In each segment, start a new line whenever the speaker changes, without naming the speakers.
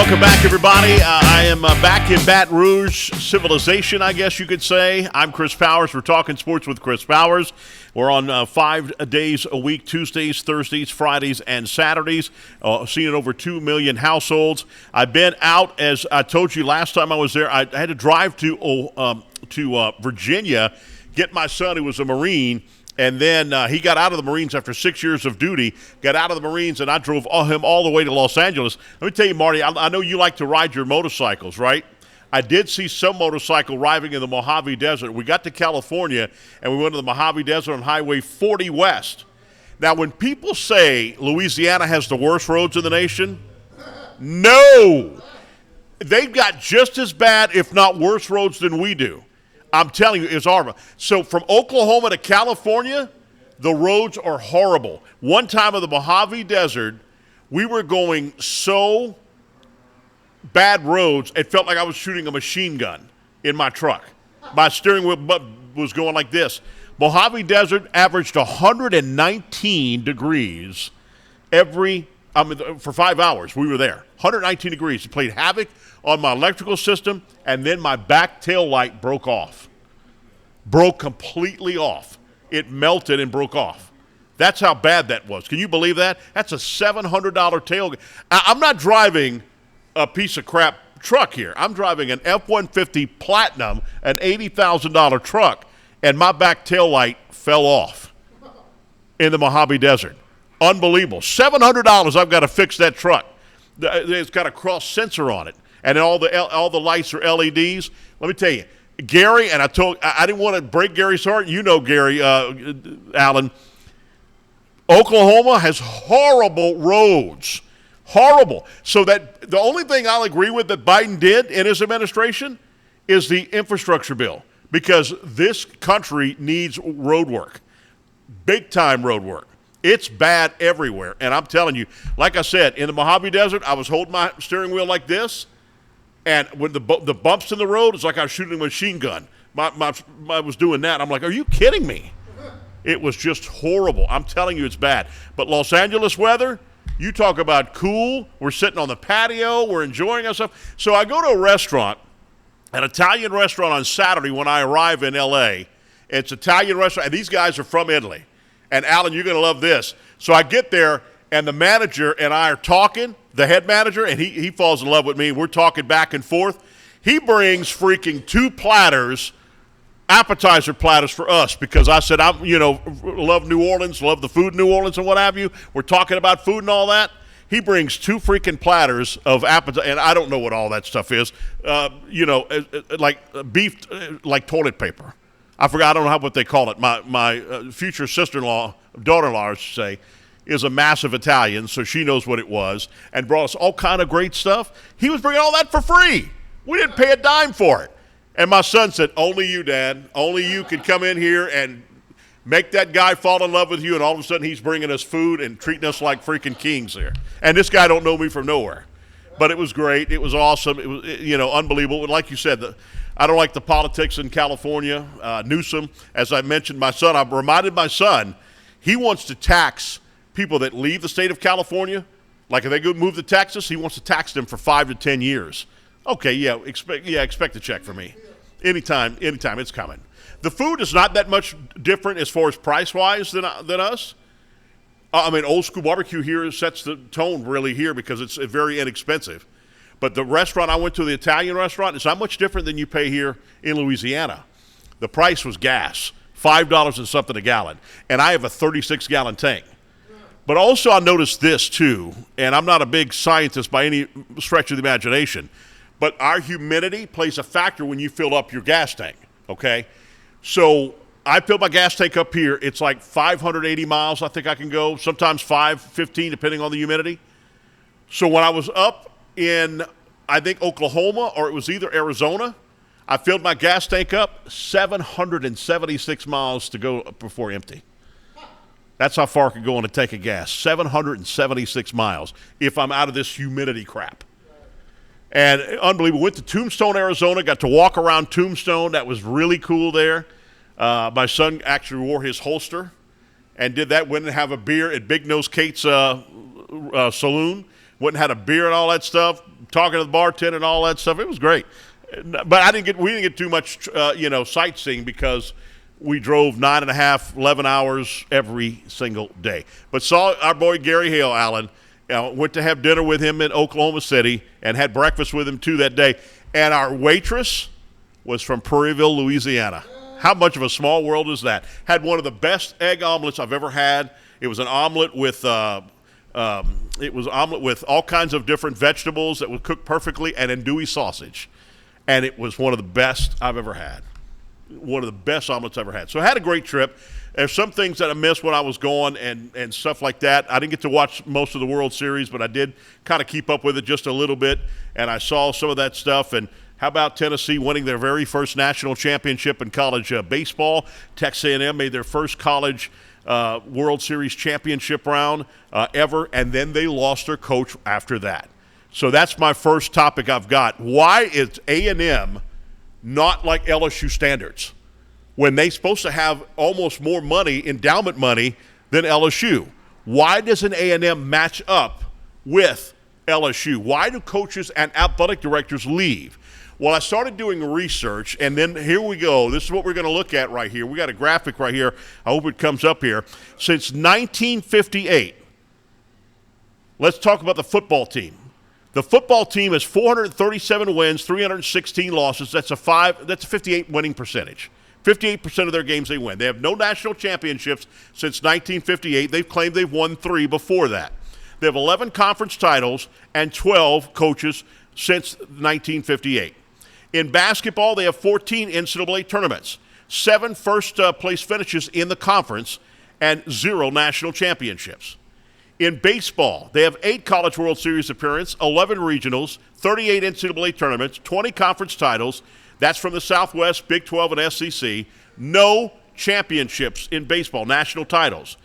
welcome back, everybody. I am back in Baton Rouge, civilization, I guess you could say. I'm Chris Powers. We're talking sports with Chris Powers. We're on 5 days a week, Tuesdays, Thursdays, Fridays, and Saturdays. Seeing over 2 million households. I've been out, as I told you last time I was there. I had to drive to Virginia, get my son, who was a Marine. And then he got out of the Marines after 6 years of duty, got out of the Marines, and I drove him all the way to Los Angeles. Let me tell you, Marty, I know you like to ride your motorcycles, right? I did see some motorcycle riding in the Mojave Desert. We got to California, and we went to the Mojave Desert on Highway 40 West. Now, when people say Louisiana has the worst roads in the nation, no. They've got just as bad, if not worse, roads than we do. I'm telling you, it's horrible. So from Oklahoma to California, the roads are horrible. One time in the Mojave Desert, we were going so bad roads, it felt like I was shooting a machine gun in my truck. My steering wheel was going like this. Mojave Desert averaged 119 degrees for 5 hours. We were there. 119 degrees. It played havoc on my electrical system, and then my back tail light broke off. Broke completely off. It melted and broke off. That's how bad that was. Can you believe that? That's a $700 tailgate. I'm not driving a piece of crap truck here. I'm driving an F-150 Platinum, an $80,000 truck, and my back tail light fell off in the Mojave Desert. Unbelievable. $700 I've got to fix that truck. It's got a cross sensor on it. And all the lights are LEDs. Let me tell you, Gary, and I didn't want to break Gary's heart. You know Gary, Allen. Oklahoma has horrible roads. Horrible. So that the only thing I'll agree with that Biden did in his administration is the infrastructure bill, because this country needs road work, big-time road work. It's bad everywhere. And I'm telling you, like I said, in the Mojave Desert, I was holding my steering wheel like this. And when the bumps in the road, it's like I was shooting a machine gun. I was doing that. I'm like, are you kidding me? It was just horrible. I'm telling you, it's bad. But Los Angeles weather, you talk about cool. We're sitting on the patio. We're enjoying ourselves. So I go to a restaurant, an Italian restaurant on Saturday when I arrive in L.A. It's an Italian restaurant, and these guys are from Italy. And, Alan, you're going to love this. So I get there, and the manager and I are talking, the head manager, and he falls in love with me. We're talking back and forth. He brings freaking 2 platters, appetizer platters for us, because I said, love New Orleans, love the food in New Orleans and what have you. We're talking about food and all that. He brings 2 freaking platters of appetizer, and I don't know what all that stuff is, like beef, like toilet paper. I forgot, I don't know what they call it. My future sister-in-law, daughter-in-law, I should say, is a massive Italian, so she knows what it was, and brought us all kind of great stuff. He was bringing all that for free. We didn't pay a dime for it. And my son said, only you, Dad. Only you could come in here and make that guy fall in love with you, and all of a sudden he's bringing us food and treating us like freaking kings there. And this guy don't know me from nowhere. But it was great. It was awesome. It was, unbelievable. Like you said, I don't like the politics in California. Newsom, as I mentioned, I've reminded my son, he wants to tax people that leave the state of California. Like if they go move to Texas, he wants to tax them for 5 to 10 years. Okay, expect a check from me. Anytime it's coming. The food is not that much different as far as price-wise than us. Old school barbecue here sets the tone really here because it's very inexpensive. But the restaurant I went to, the Italian restaurant, it's not much different than you pay here in Louisiana. The price was gas, $5 and something a gallon. And I have a 36-gallon tank. But also I noticed this too, and I'm not a big scientist by any stretch of the imagination, but our humidity plays a factor when you fill up your gas tank, okay? So I filled my gas tank up here. It's like 580 miles I think I can go, sometimes 515 depending on the humidity. So when I was up in, I think, Oklahoma, or it was either Arizona, I filled my gas tank up, 776 miles to go before empty. That's how far I could go on a tank of gas, 776 miles, if I'm out of this humidity crap. And unbelievable. Went to Tombstone, Arizona, got to walk around Tombstone. That was really cool there. My son actually wore his holster and did that. Went and have a beer at Big Nose Kate's saloon. Went and had a beer and all that stuff. talking to the bartender and all that stuff. It was great. But we didn't get too much, sightseeing because we drove 9.5, 11 hours every single day. But saw our boy Gary Hale, Allen. Went to have dinner with him in Oklahoma City and had breakfast with him too that day. And our waitress was from Prairieville, Louisiana. How much of a small world is that? Had one of the best egg omelets I've ever had. It was an omelet with all kinds of different vegetables that would cook perfectly, and andouille sausage. And it was one of the best I've ever had. One of the best omelets I've ever had. So I had a great trip. There's some things that I missed when I was going and stuff like that. I didn't get to watch most of the World Series, but I did kind of keep up with it just a little bit, and I saw some of that stuff. And how about Tennessee winning their very first national championship in college baseball? Texas A&M made their first college World Series championship round ever, and then they lost their coach after that. So that's my first topic I've got. Why is A&M not like LSU standards when they're supposed to have almost more money, endowment money, than LSU? Why doesn't A&M match up with LSU? Why do coaches and athletic directors leave? Well, I started doing research, and then here we go. This is what we're going to look at right here. We got a graphic right here. I hope it comes up here. Since 1958, let's talk about the football team. The football team has 437 wins, 316 losses. That's a 58 winning percentage. 58% of their games they win. They have no national championships since 1958. They've claimed they've won 3 before that. They have 11 conference titles and 12 coaches since 1958. In basketball, they have 14 NCAA tournaments, 7 first-place finishes in the conference, and 0 national championships. In baseball, they have 8 College World Series appearances, 11 regionals, 38 NCAA tournaments, 20 conference titles. That's from the Southwest, Big 12, and SEC. No championships in baseball, national titles.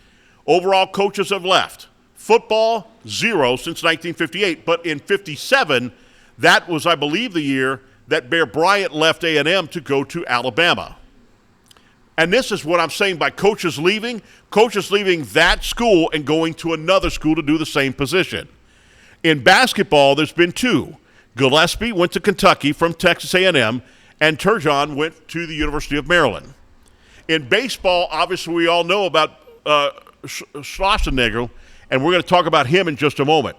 Overall, coaches have left. Football, 0 since 1958. But in 57, that was, I believe, the year that Bear Bryant left A&M to go to Alabama. And this is what I'm saying by coaches leaving that school and going to another school to do the same position. In basketball, there's been 2. Gillespie went to Kentucky from Texas A&M, and Turgeon went to the University of Maryland. In baseball, obviously we all know about Schwarzenegger, and we're going to talk about him in just a moment.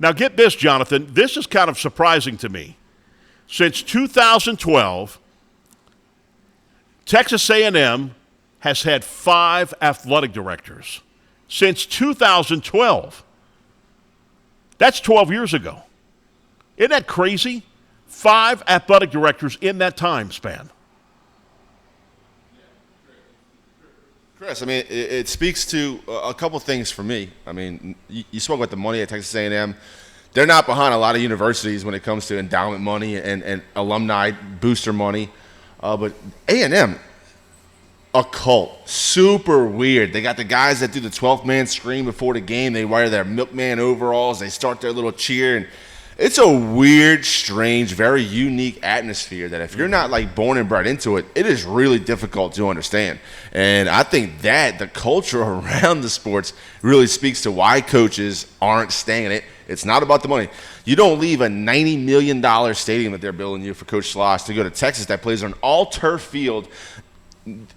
Now get this, Jonathan. This is kind of surprising to me. Since 2012, Texas A&M has had 5 athletic directors. Since 2012. That's 12 years ago. Isn't that crazy? 5 athletic directors in that time span.
Chris, I mean, it speaks to a couple things for me. I mean, you spoke about the money at Texas A&M. They're not behind a lot of universities when it comes to endowment money and alumni booster money. But A&M, a cult, super weird. They got the guys that do the 12th man scream before the game. They wear their milkman overalls. They start their little cheer, and it's a weird, strange, very unique atmosphere that if you're not like born and bred into it, it is really difficult to understand. And I think that the culture around the sports really speaks to why coaches aren't staying in it. It's not about the money. You don't leave a $90 million stadium that they're building you for Coach Sloss to go to Texas that plays on an all-turf field.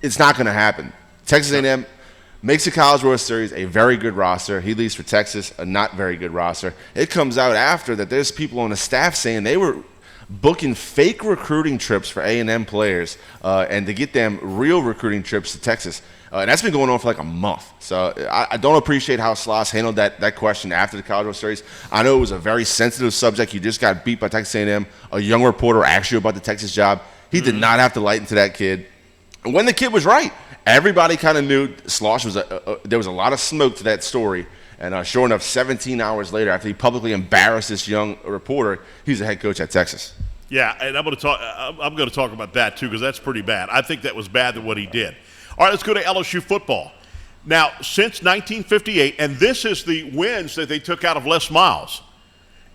It's not going to happen. Texas A&M makes the College World Series a very good roster. He leaves for Texas, a not very good roster. It comes out after that there's people on the staff saying they were booking fake recruiting trips for A&M players and to get them real recruiting trips to Texas. And that's been going on for like a month. So I don't appreciate how Sloss handled that question after the College World Series. I know it was a very sensitive subject. You just got beat by Texas A&M. A young reporter asked you about the Texas job. He did not have to lighten to that kid. And when the kid was right, everybody kind of knew Sloss was there was a lot of smoke to that story. And sure enough, 17 hours later, after he publicly embarrassed this young reporter, he's the head coach at Texas.
Yeah, and I'm going to talk about that too because that's pretty bad. I think that was bad that what he did. All right, let's go to LSU football. Now, since 1958, and this is the wins that they took out of Les Miles.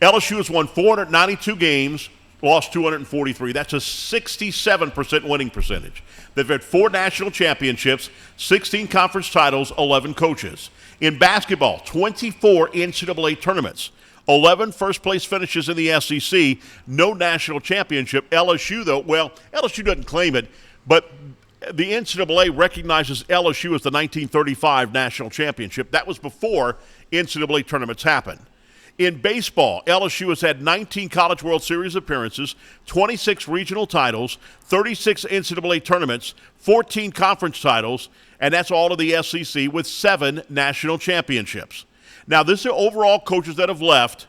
LSU has won 492 games, lost 243. That's a 67% winning percentage. They've had 4 national championships, 16 conference titles, 11 coaches. In basketball, 24 NCAA tournaments, 11 first-place finishes in the SEC, no national championship. LSU, though, well, LSU doesn't claim it, but the NCAA recognizes LSU as the 1935 national championship. That was before NCAA tournaments happened. In baseball, LSU has had 19 College World Series appearances, 26 regional titles, 36 NCAA tournaments, 14 conference titles, and that's all of the SEC with 7 national championships. Now, this are overall coaches that have left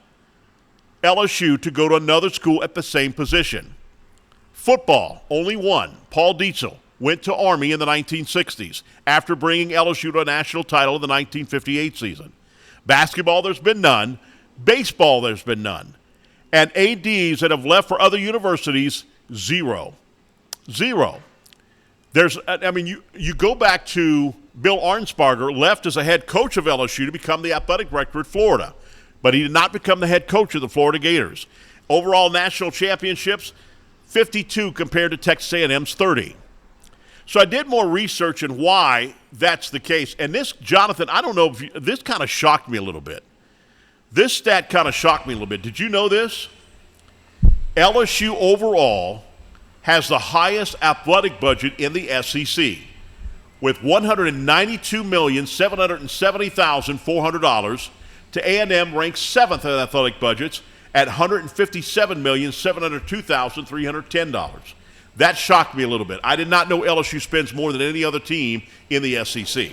LSU to go to another school at the same position. Football, only one. Paul Dietzel went to Army in the 1960s after bringing LSU to a national title in the 1958 season. Basketball, there's been none. Baseball, there's been none. And ADs that have left for other universities, zero. Zero. You go back to Bill Arnsparger, left as a head coach of LSU to become the athletic director at Florida. But he did not become the head coach of the Florida Gators. Overall national championships, 52 compared to Texas A&M's 30. So I did more research on why that's the case. And this, Jonathan, I don't know if this kind of shocked me a little bit. This stat kind of shocked me a little bit. Did you know this? LSU overall has the highest athletic budget in the SEC with $192,770,400 to A&M ranks 7th in athletic budgets at $157,702,310. That shocked me a little bit. I did not know LSU spends more than any other team in the SEC.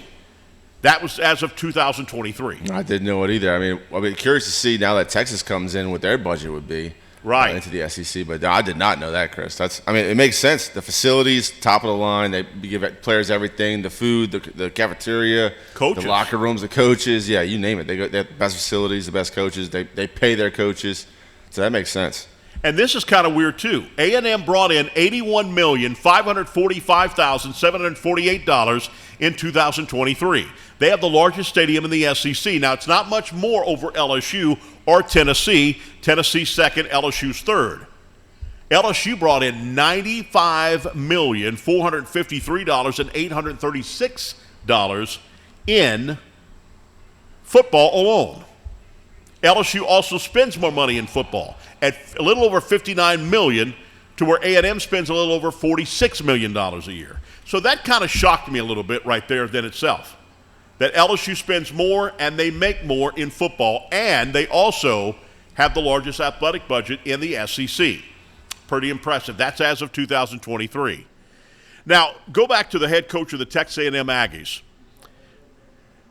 That was as of 2023.
I didn't know it either. I'll be curious to see now that Texas comes in what their budget would be into the SEC. But I did not know that, Chris. It makes sense. The facilities, top of the line. They give players everything: the food, the cafeteria,
coaches.
The locker rooms, the coaches. Yeah, you name it. They have the best facilities, the best coaches. They pay their coaches, so that makes sense.
And this is kind of weird, too. A&M brought in $81,545,748 in 2023. They have the largest stadium in the SEC. Now, it's not much more over LSU or Tennessee. Tennessee's second, LSU's third. LSU brought in $95,453,836 in football alone. LSU also spends more money in football at a little over $59 million to where A&M spends a little over $46 million a year. So that kind of shocked me a little bit right there in itself, that LSU spends more and they make more in football, and they also have the largest athletic budget in the SEC. Pretty impressive. That's as of 2023. Now, go back to the head coach of the Texas A&M Aggies.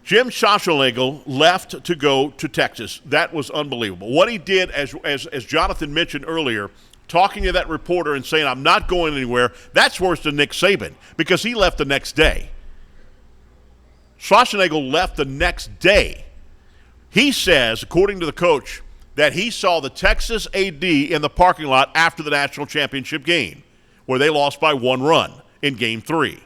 Jim Schauschelnagel left to go to Texas. That was unbelievable. What he did, as Jonathan mentioned earlier, talking to that reporter and saying, I'm not going anywhere, that's worse than Nick Saban because he left the next day. Schauschelnagel left the next day. He says, according to the coach, that he saw the Texas AD in the parking lot after the national championship game where they lost by 1 run in Game 3.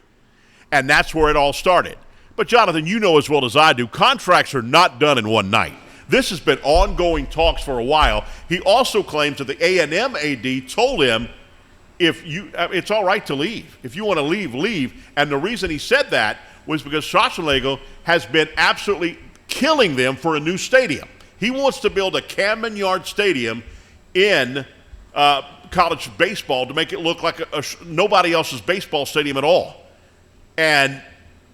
And that's where it all started. But, Jonathan, you know as well as I do, contracts are not done in one night. This has been ongoing talks for a while. He also claims that the A&M AD told him, it's all right to leave. If you want to leave, leave. And the reason he said that was because Schauschelnagel has been absolutely killing them for a new stadium. He wants to build a Camden Yard Stadium in college baseball to make it look like nobody else's baseball stadium at all. And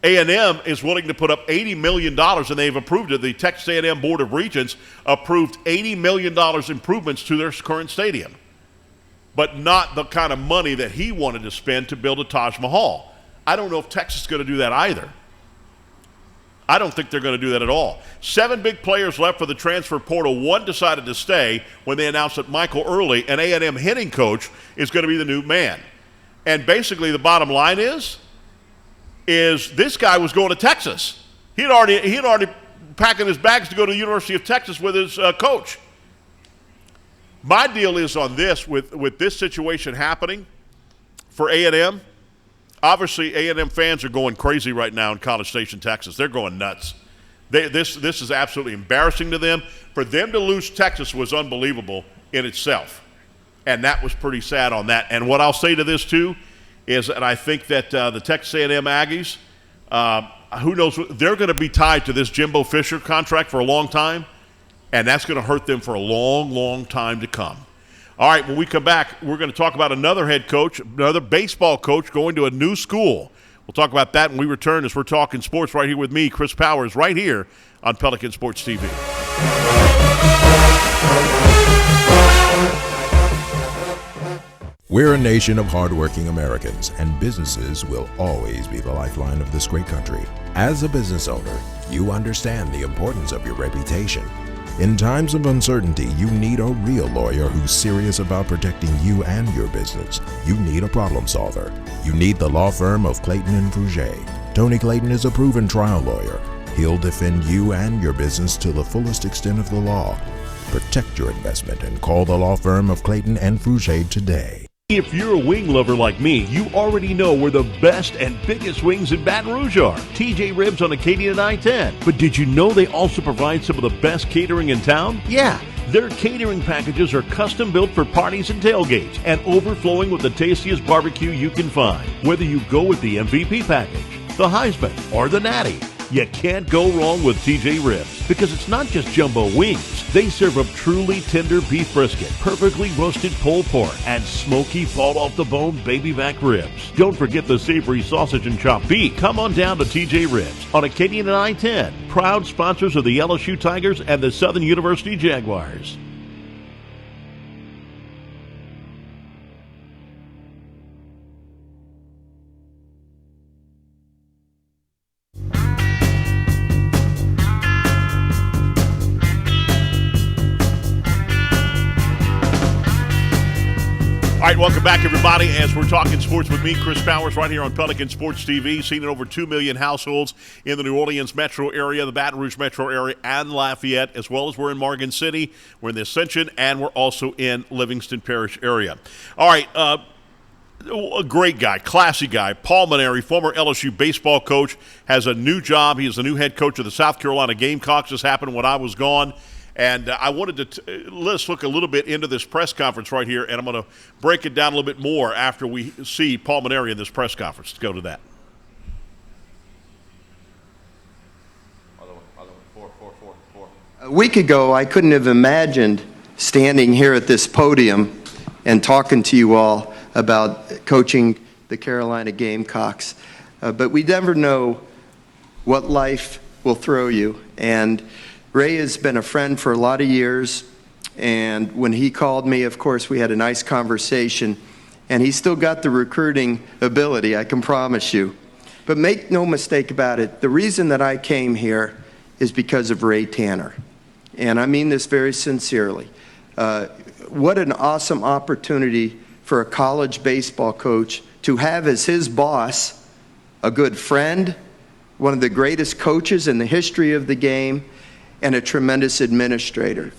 A&M is willing to put up $80 million, and they've approved it. The Texas A&M Board of Regents approved $80 million improvements to their current stadium, but not the kind of money that he wanted to spend to build a Taj Mahal. I don't know if Texas is going to do that either. I don't think they're going to do that at all. 7 big players left for the transfer portal. 1 decided to stay when they announced that Michael Early, an A&M hitting coach, is going to be the new man. And basically the bottom line is this guy was going to Texas. He had already packing his bags to go to the University of Texas with his coach. My deal is on this, with this situation happening for A&M. Obviously, A&M fans are going crazy right now in College Station, Texas. They're going nuts. This is absolutely embarrassing to them. For them to lose Texas was unbelievable in itself, and that was pretty sad on that. And what I'll say to this, too, is that I think that the Texas A&M Aggies, who knows, they're going to be tied to this Jimbo Fisher contract for a long time. and that's going to hurt them for a long, long time to come. All right, when we come back, we're going to talk about another head coach, another baseball coach going to a new school. We'll talk about that when we return as we're talking sports right here with me, Chris Powers, right here on Pelican Sports TV.
We're a nation of hardworking Americans, and businesses will always be the lifeline of this great country. As a business owner, you understand the importance of your reputation. In times of uncertainty, you need a real lawyer who's serious about protecting you and your business. You need a problem solver. You need the law firm of Clayton and Fouger. Tony Clayton is a proven trial lawyer. He'll defend you and your business to the fullest extent of the law. Protect your investment and call the law firm of Clayton and Fouger today.
If you're a wing lover like me, you already know where the best and biggest wings in Baton Rouge are. TJ Ribs on Acadian and I-10. But did you know they also provide some of the best catering in town? Yeah. Their catering packages are custom built for parties and tailgates and overflowing with the tastiest barbecue you can find. Whether you go with the MVP package, the Heisman, or the Natty, you can't go wrong with TJ Ribs because it's not just jumbo wings. They serve up truly tender beef brisket, perfectly roasted pulled pork, and smoky fall-off-the-bone baby back ribs. Don't forget the savory sausage and chopped beef. Come on down to TJ Ribs on Acadian and I-10, proud sponsors of the LSU Tigers and the Southern University Jaguars. All right, welcome back, everybody, as we're talking sports with me, Chris Powers, right here on Pelican Sports TV, seen in over 2 million households in the New Orleans metro area, the Baton Rouge metro area, and Lafayette, as well as we're in Morgan City, we're in the Ascension, and we're also in Livingston Parish area. All right, a great guy, classy guy, Paul Maneri, former LSU baseball coach, has a new job. He is the new head coach of the South Carolina Gamecocks. This happened when I was gone. And I wanted to let's look a little bit into this press conference right here, and I'm going to break it down a little bit more after we see Paul Maneri in this press conference. Let's go to that.
A week ago, I couldn't have imagined standing here at this podium and talking to you all about coaching the Carolina Gamecocks. But we never know what life will throw you. And Ray has been a friend for a lot of years, and when he called me, of course, we had a nice conversation, and he's still got the recruiting ability, I can promise you. But make no mistake about it, the reason that I came here is because of Ray Tanner, and I mean this very sincerely. What an awesome opportunity for a college baseball coach to have as his boss a good friend, one of the greatest coaches in the history of the game, and a tremendous administrator.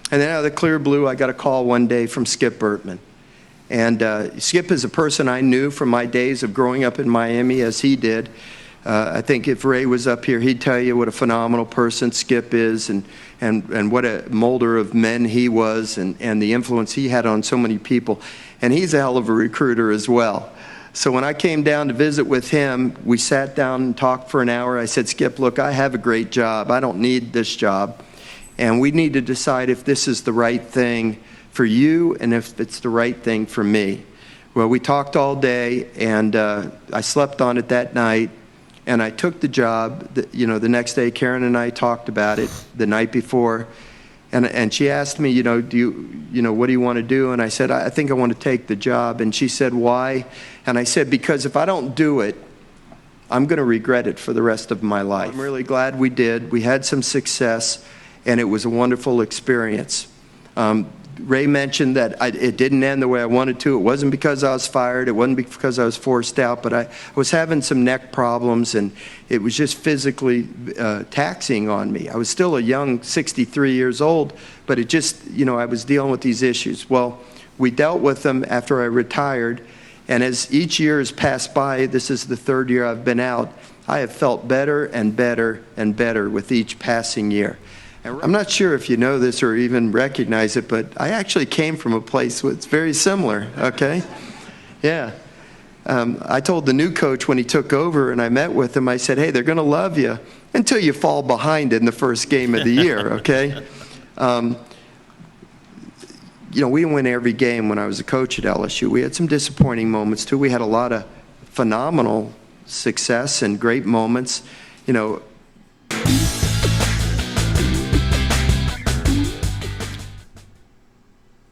And then out of the clear blue, I got a call one day from Skip Bertman. And Skip is a person I knew from my days of growing up in Miami, as he did. I think if Ray was up here, he'd tell you what a phenomenal person Skip is and what a molder of men he was and the influence he had on so many people. And he's a hell of a recruiter as well. So when I came down to visit with him, we sat down and talked for an hour. I said, Skip, look, I have a great job. I don't need this job. And we need to decide if this is the right thing for you and if it's the right thing for me. Well, we talked all day, and I slept on it that night, and I took the job. The next day, Karen and I talked about it the night before. And she asked me, what do you want to do? And I said, I think I want to take the job. And she said, why? And I said, because if I don't do it, I'm going to regret it for the rest of my life. I'm really glad we did. We had some success, and it was a wonderful experience. Ray mentioned that it didn't end the way I wanted to. It wasn't because I was fired. It wasn't because I was forced out, but I was having some neck problems, and it was just physically taxing on me. I was still a young 63 years old, but it just, I was dealing with these issues. Well, we dealt with them after I retired, and as each year has passed by, this is the third year I've been out, I have felt better and better and better with each passing year. I'm not sure if you know this or even recognize it, but I actually came from a place that's very similar, okay? Yeah. I told the new coach when he took over and I met with him, I said, hey, they're going to love you until you fall behind in the first game of the year, okay? We didn't win every game when I was a coach at LSU. We had some disappointing moments too. We had a lot of phenomenal success and great moments.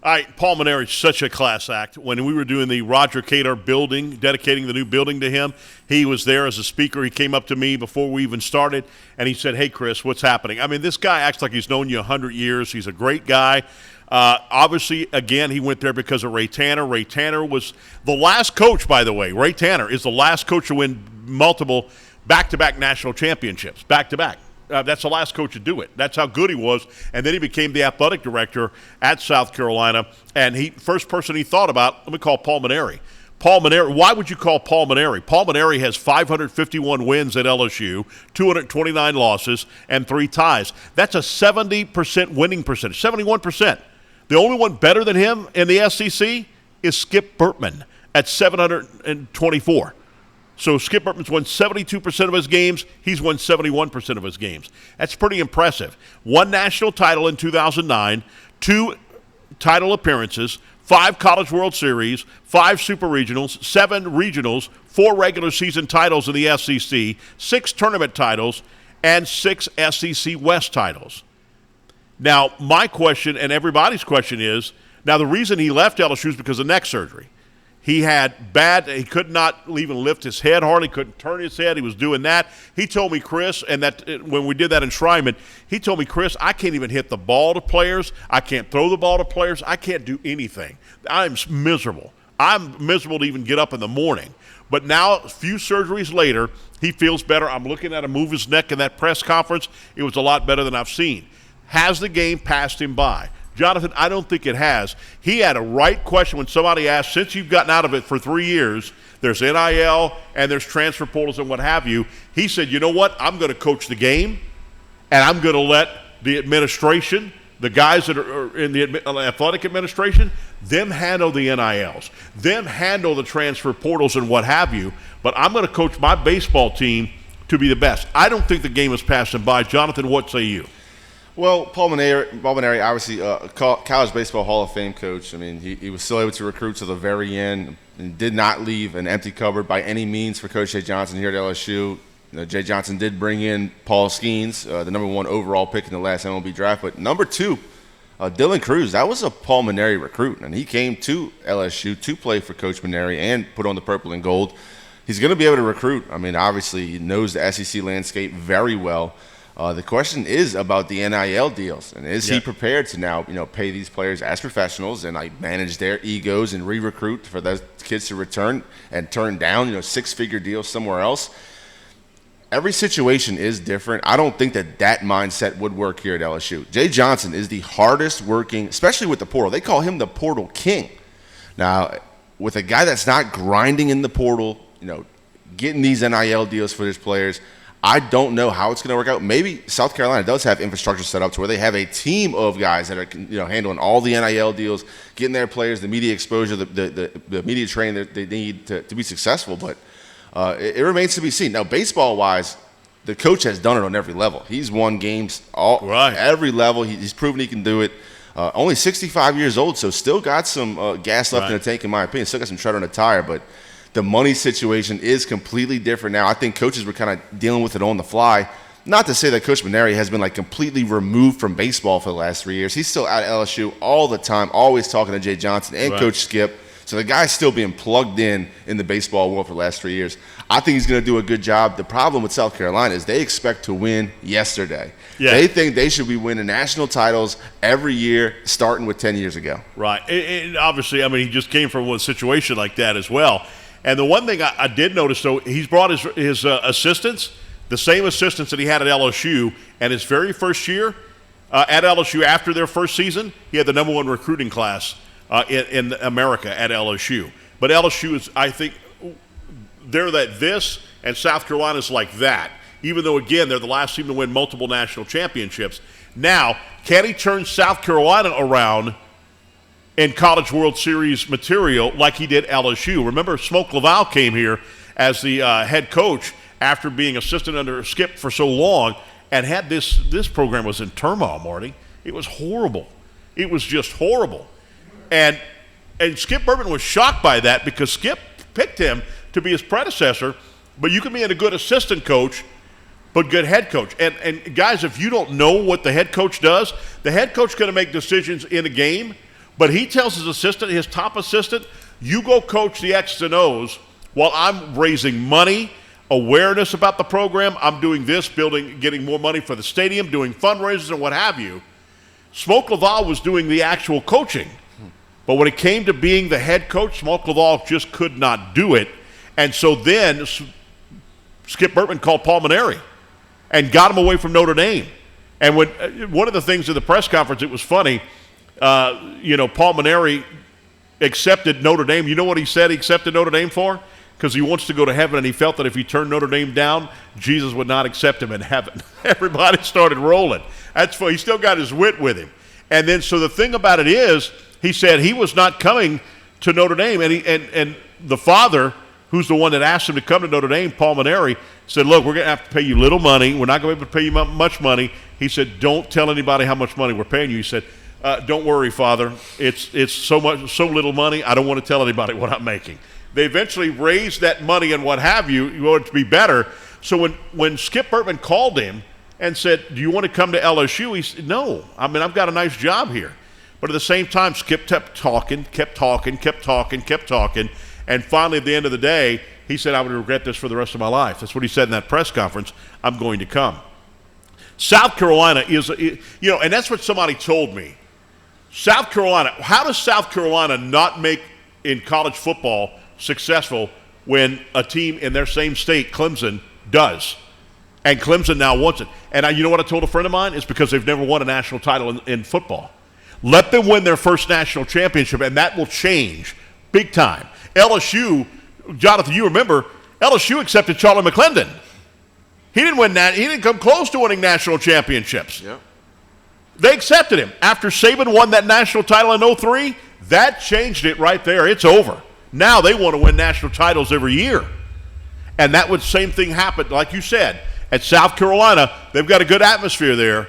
All right, Paul Mainieri's such a class act. When we were doing the Roger Kadar building, dedicating the new building to him, he was there as a speaker. He came up to me before we even started, and he said, "Hey, Chris, what's happening?" I mean, this guy acts like he's known you 100 years. He's a great guy. Obviously, again, he went there because of Ray Tanner. Ray Tanner was the last coach, by the way. Ray Tanner is the last coach to win multiple back-to-back national championships, back-to-back. That's the last coach to do it. That's how good he was. And then he became the athletic director at South Carolina. And first person he thought about, let me call Paul Mainieri. Paul Mainieri, why would you call Paul Mainieri? Paul Mainieri has 551 wins at LSU, 229 losses, and 3 ties. That's a 70% winning percentage, 71%. The only one better than him in the SEC is Skip Bertman at 724. So Skip Bertman's won 72% of his games. He's won 71% of his games. That's pretty impressive. 1 national title in 2009, 2 title appearances, 5 College World Series, 5 Super Regionals, 7 regionals, 4 regular season titles in the SEC, 6 tournament titles, and 6 SEC West titles. Now, my question and everybody's question is, now the reason he left LSU is because of neck surgery. He could not even lift his head hardly, couldn't turn his head. He was doing that. He told me, Chris, and that when we did that enshrinement, he told me, Chris, I can't even hit the ball to players. I can't throw the ball to players. I can't do anything. I'm miserable. I'm miserable to even get up in the morning. But now, a few surgeries later, he feels better. I'm looking at him move his neck in that press conference. It was a lot better than I've seen. Has the game passed him by? Jonathan, I don't think it has. He had a right question when somebody asked, since you've gotten out of it for 3 years, there's NIL and there's transfer portals and what have you. He said, you know what? I'm going to coach the game, and I'm going to let the administration, the guys that are in the athletic administration, them handle the NILs, them handle the transfer portals and what have you, but I'm going to coach my baseball team to be the best. I don't think the game has passed him by. Jonathan, what say you?
Well, Paul Mainieri, obviously college baseball Hall of Fame coach. I mean, he was still able to recruit to the very end and did not leave an empty cupboard by any means for Coach Jay Johnson here at LSU. Jay Johnson did bring in Paul Skeens, the number 1 overall pick in the last MLB draft. But number 2, Dylan Cruz, that was a Paul Mainieri recruit. And he came to LSU to play for Coach Mainieri and put on the purple and gold. He's going to be able to recruit. I mean, obviously, he knows the SEC landscape very well. The question is about the NIL deals, and is he prepared to now, pay these players as professionals and manage their egos and re-recruit for those kids to return and turn down, 6-figure deals somewhere else? Every situation is different. I don't think that mindset would work here at LSU. Jay Johnson is the hardest working, especially with the portal. They call him the portal king. Now, with a guy that's not grinding in the portal, getting these NIL deals for his players, I don't know how it's going to work out. Maybe South Carolina does have infrastructure set up to where they have a team of guys that are handling all the NIL deals, getting their players the media exposure, the media training that they need to be successful. But it remains to be seen. Now, baseball-wise, the coach has done it on every level. He's won games every level. He's proven he can do it. Only 65 years old, so still got some gas left in the tank, in my opinion. Still got some tread on the tire, but the money situation is completely different now. I think coaches were kind of dealing with it on the fly. Not to say that Coach Mainieri has been completely removed from baseball for the last 3 years. He's still at LSU all the time, always talking to Jay Johnson and Coach Skip. So the guy's still being plugged in the baseball world for the last 3 years. I think he's going to do a good job. The problem with South Carolina is they expect to win yesterday. Yeah. They think they should be winning national titles every year, starting with 10 years ago.
Right. And obviously, he just came from a situation like that as well. And the one thing I did notice, though, he's brought his assistants, the same assistants that he had at LSU, and his very first year at LSU after their first season, he had the number 1 recruiting class in America at LSU. But LSU is, I think, they're this, and South Carolina's like that, even though, again, they're the last team to win multiple national championships. Now, can he turn South Carolina around in College World Series material like he did LSU? Remember, Smoke Laval came here as the head coach after being assistant under Skip for so long and had this program was in turmoil, Marty. It was horrible. It was just horrible. And Skip Bertman was shocked by that because Skip picked him to be his predecessor, but you can be a good assistant coach, but good head coach. And guys, if you don't know what the head coach does, the head coach is going to make decisions in a game, but he tells his assistant, his top assistant, you go coach the X's and O's while I'm raising money, awareness about the program. I'm doing this, getting more money for the stadium, doing fundraisers and what have you. Smoke Laval was doing the actual coaching. But when it came to being the head coach, Smoke Laval just could not do it. And so then Skip Bertman called Paul Maneri and got him away from Notre Dame. And when one of the things in the press conference, it was funny, Paul Maneri accepted Notre Dame. You know what he said he accepted Notre Dame for? Because he wants to go to heaven, and he felt that if he turned Notre Dame down, Jesus would not accept him in heaven. Everybody started rolling. That's funny. He still got his wit with him. And then so the thing about it is, he said he was not coming to Notre Dame, and the father, who's the one that asked him to come to Notre Dame, Paul Maneri, said, look, we're going to have to pay you little money. We're not going to be able to pay you much money. He said, don't tell anybody how much money we're paying you. He said, don't worry, Father. It's so little money, I don't want to tell anybody what I'm making. They eventually raised that money and what have you. You want it to be better. So when Skip Bertman called him and said, do you want to come to LSU? He said, no. I mean, I've got a nice job here. But at the same time, Skip kept talking. And finally, at the end of the day, he said, I would regret this for the rest of my life. That's what he said in that press conference. I'm going to come. South Carolina is, and that's what somebody told me. South Carolina, how does South Carolina not make in college football successful when a team in their same state, Clemson, does? And Clemson now wants it. And you know what I told a friend of mine? It's because they've never won a national title in football. Let them win their first national championship, and that will change big time. LSU, Jonathan, you remember, LSU accepted Charlie McClendon. He didn't win that. He didn't come close to winning national championships. Yep. They accepted him. After Saban won that national title in 2003, that changed it right there. It's over. Now they want to win national titles every year. And that would same thing happen, like you said. At South Carolina, they've got a good atmosphere there,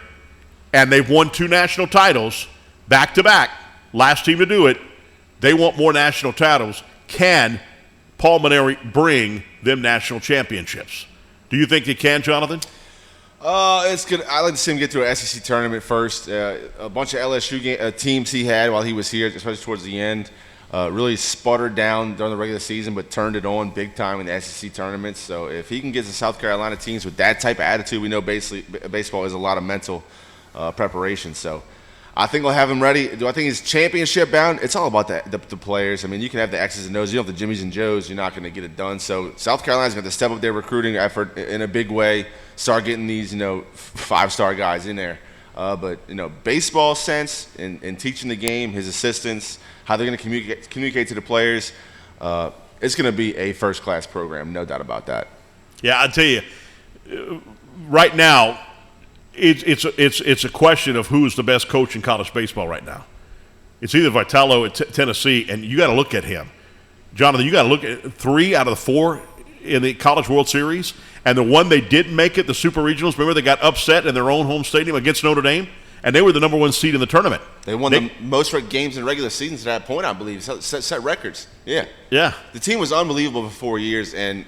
and they've won 2 national titles back-to-back. Last team to do it. They want more national titles. Can Paul Maneri bring them national championships? Do you think he can, Jonathan?
It's good. I like to see him get to an SEC tournament first. A bunch of LSU teams he had while he was here, especially towards the end, really sputtered down during the regular season, but turned it on big time in the SEC tournaments. So if he can get the South Carolina teams with that type of attitude, we know baseball is a lot of mental preparation. So I think we'll have him ready. Do I think he's championship bound? It's all about the players. I mean, you can have the X's and O's. You don't have the Jimmies and Joes. You're not going to get it done. So South Carolina's going to step up their recruiting effort in a big way, start getting these, 5-star guys in there. But, baseball sense and teaching the game, his assistants, how they're going to communicate to the players, it's going to be a first-class program, no doubt about that.
Yeah, I'll tell you, right now, it's a question of who's the best coach in college baseball right now. It's either Vitello at Tennessee, and you got to look at him. Jonathan, you got to look at 3 out of the 4 in the College World Series, and the one they didn't make it, the Super Regionals, remember they got upset in their own home stadium against Notre Dame, and they were the number 1 seed in the tournament.
They won the most games in regular seasons at that point, I believe. Set records. Yeah.
Yeah.
The team was unbelievable for 4 years, and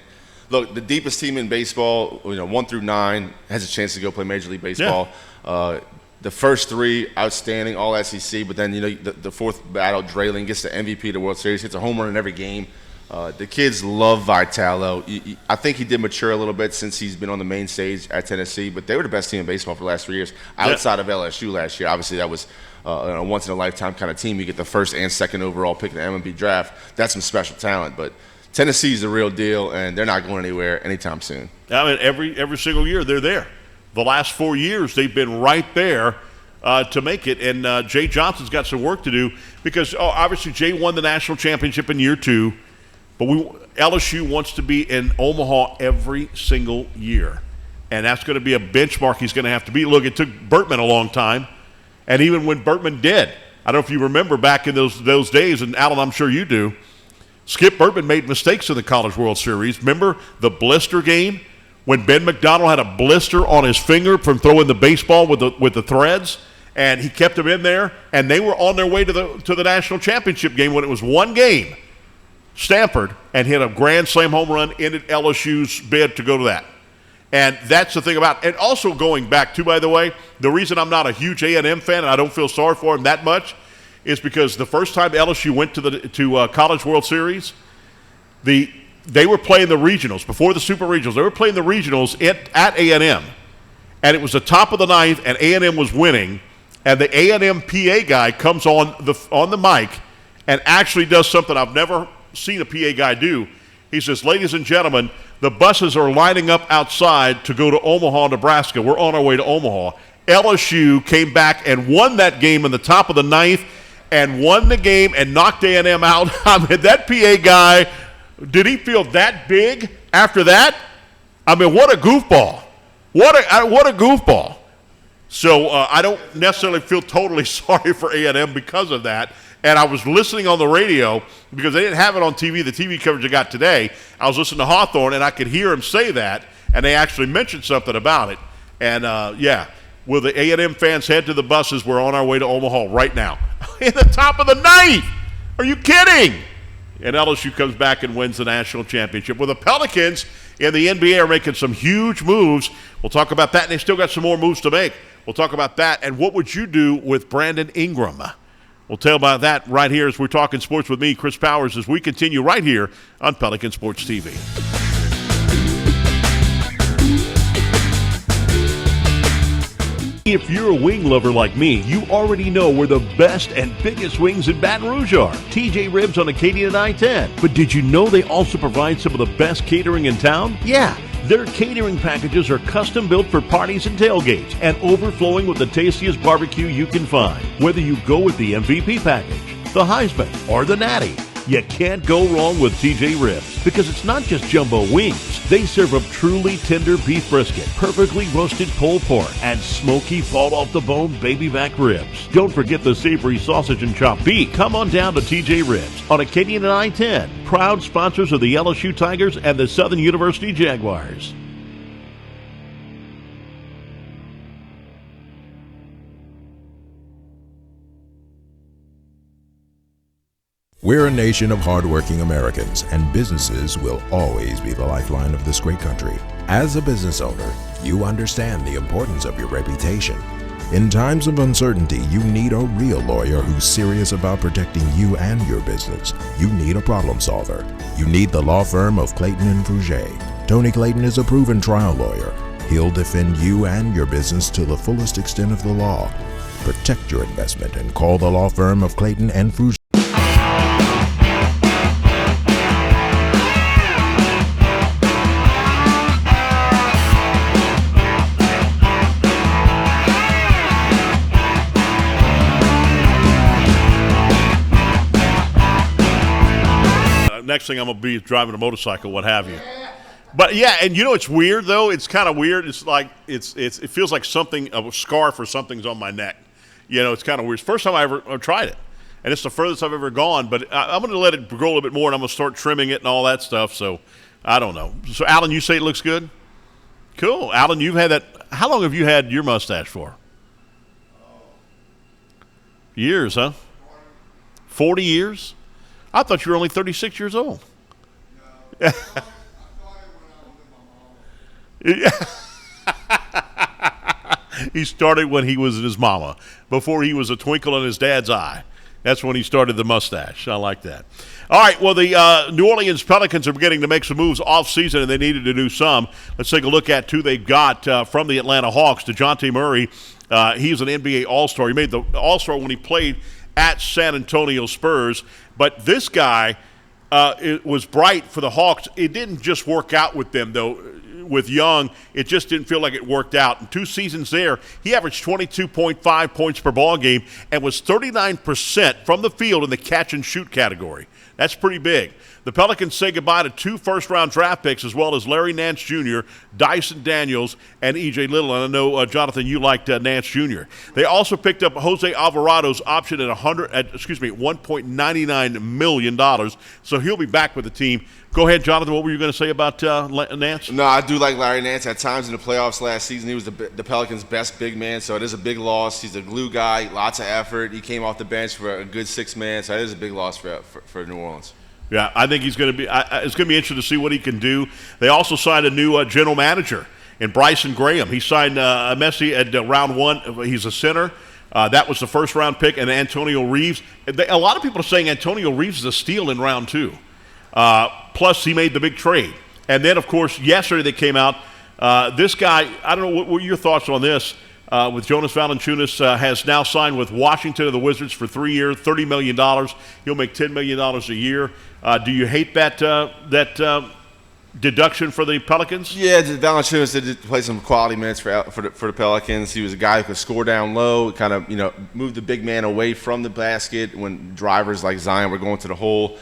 look, the deepest team in baseball, 1 through 9, has a chance to go play Major League Baseball. Yeah. The first 3, outstanding, all SEC, but then, the fourth battle, Drayling gets the MVP of the World Series, hits a home run in every game. The kids love Vitello. I think he did mature a little bit since he's been on the main stage at Tennessee, but they were the best team in baseball for the last 3 years, outside of LSU last year. Obviously, that was a once-in-a-lifetime kind of team. You get the first and second overall pick in the MLB draft. That's some special talent, but Tennessee's the real deal, and they're not going anywhere anytime soon.
I mean, every single year they're there. The last 4 years they've been right there to make it, and Jay Johnson's got some work to do because obviously Jay won the national championship in year 2, but LSU wants to be in Omaha every single year, and that's going to be a benchmark he's going to have to beat. Look, it took Bertman a long time, and even when Bertman did, I don't know if you remember back in those days, and Alan, I'm sure you do, Skip Bertman made mistakes in the College World Series. Remember the blister game when Ben McDonald had a blister on his finger from throwing the baseball with the threads, and he kept them in there, and they were on their way to the national championship game when it was one game. Stanford, and hit a grand slam home run, ended LSU's bid to go to that. And that's the thing about it. And also going back to, by the way, the reason I'm not a huge A&M fan and I don't feel sorry for him that much is because the first time LSU went to College World Series, they were playing the regionals before the Super Regionals. They were playing the regionals at A&M, and it was the top of the ninth, and A&M was winning. And the A&M PA guy comes on the mic and actually does something I've never seen a PA guy do. He says, "Ladies and gentlemen, the buses are lining up outside to go to Omaha, Nebraska. We're on our way to Omaha." LSU came back and won that game in the top of the ninth and won the game and knocked A&M out. I mean, that PA guy, did he feel that big after that? I mean, what a goofball. What a goofball. So I don't necessarily feel totally sorry for A&M because of that. And I was listening on the radio because they didn't have it on TV, the TV coverage I got today. I was listening to Hawthorne, and I could hear him say that, and they actually mentioned something about it. And, will the A&M fans head to the buses? We're on our way to Omaha right now. In the top of the ninth. Are you kidding? And LSU comes back and wins the national championship. Well, the Pelicans in the NBA are making some huge moves. We'll talk about that, and they still got some more moves to make. We'll talk about that, and what would you do with Brandon Ingram? We'll tell about that right here as we're talking sports with me, Chris Powers, as we continue right here on Pelican Sports TV. If you're a wing lover like me, you already know where the best and biggest wings in Baton Rouge are. TJ Ribs on Acadian and I-10. But did you know they also provide some of the best catering in town? Yeah. Their catering packages are custom built for parties and tailgates and overflowing with the tastiest barbecue you can find. Whether you go with the MVP package, the Heisman, or the Natty, you can't go wrong with TJ Ribs because it's not just jumbo wings. They serve up truly tender beef brisket, perfectly roasted pulled pork, and smoky fall-off-the-bone baby back ribs. Don't forget the savory sausage and chopped beef. Come on down to TJ Ribs on Acadian and I-10, proud sponsors of the LSU Tigers and the Southern University Jaguars.
We're a nation of hardworking Americans, and businesses will always be the lifeline of this great country. As a business owner, you understand the importance of your reputation. In times of uncertainty, you need a real lawyer who's serious about protecting you and your business. You need a problem solver. You need the law firm of Clayton and Fouger. Tony Clayton is a proven trial lawyer. He'll defend you and your business to the fullest extent of the law. Protect your investment and call the law firm of Clayton and Fouger.
Next thing I'm going to be is driving a motorcycle, what have you. But yeah, and you know it's weird though. It's kind of weird. It's like it feels like something, a scarf or something's on my neck. You know, it's kind of weird. It's the first time I ever tried it, and it's the furthest I've ever gone. But I'm going to let it grow a little bit more, and I'm going to start trimming it and all that stuff. So I don't know. So Alan, you say it looks good? Cool, Alan. You've had that. How long have you had your mustache for? Years, huh? 40 years? I thought you were only 36 years old. No, I thought it when I was with my mama. He started when he was in his mama, before he was a twinkle in his dad's eye. That's when he started the mustache. I like that. All right, well, the New Orleans Pelicans are beginning to make some moves off-season, and they needed to do some. Let's take a look at who they've got from the Atlanta Hawks. DeJounte Murray, he's an NBA All-Star. He made the All-Star when he played at San Antonio Spurs. But this guy, it was bright for the Hawks. It didn't just work out with them, though. With Young, it just didn't feel like it worked out. In 2 seasons there, he averaged 22.5 points per ball game and was 39% from the field in the catch-and-shoot category. That's pretty big. The Pelicans say goodbye to 2 first-round draft picks, as well as Larry Nance Jr., Dyson Daniels, and E.J. Little. And I know, Jonathan, you liked Nance Jr. They also picked up Jose Alvarado's option at $1.99 million. So he'll be back with the team. Go ahead, Jonathan. What were you going to say about Nance?
No, I do like Larry Nance. At times in the playoffs last season, he was the Pelicans' best big man, so it is a big loss. He's a glue guy, lots of effort. He came off the bench for a good 6 man, so it is a big loss for New Orleans.
Yeah, I think he's going to be. It's going to be interesting to see what he can do. They also signed a new general manager in Bryson Graham. He signed Messi at round 1. He's a center. That was the first-round pick, and Antonio Reeves. A lot of people are saying Antonio Reeves is a steal in round 2. Plus, he made the big trade. And then, of course, yesterday they came out. This guy, I don't know, what were your thoughts on this? With Jonas Valanciunas has now signed with Washington and the Wizards for 3 years, $30 million. He'll make $10 million a year. Do you hate that deduction for the Pelicans?
Yeah, Valanciunas did play some quality minutes for the Pelicans. He was a guy who could score down low, kind of move the big man away from the basket when drivers like Zion were going to the hole.